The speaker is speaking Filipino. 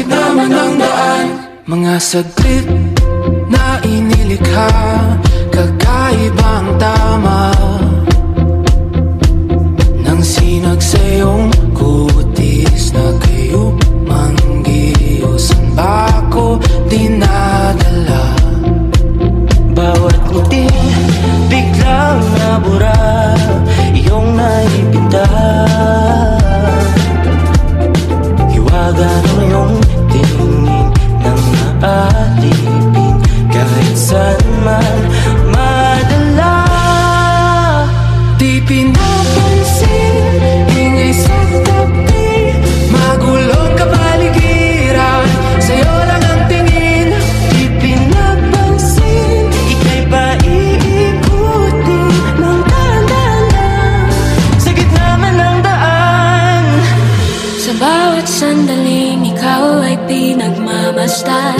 gitna man ng daan. Mga saglit na inilikha, kakaibang tama nang sinag sa iyong kutis na kayo manggiyosan ba ako dinadala? Bawat ngiti biglang nabura, iyong naipinta. Hiwaga ng iyong tingin nang naalipin, kahit saan man madala. Di pinapansin, ingay sa tabi, magulong kapaligiran, sa'yo lang ang tingin. Di pinapansin, ika'y paiikutin ng dahan-dahan sa gitna man ng daan. Sa bawat sandaling ikaw ay pinagmamasdan,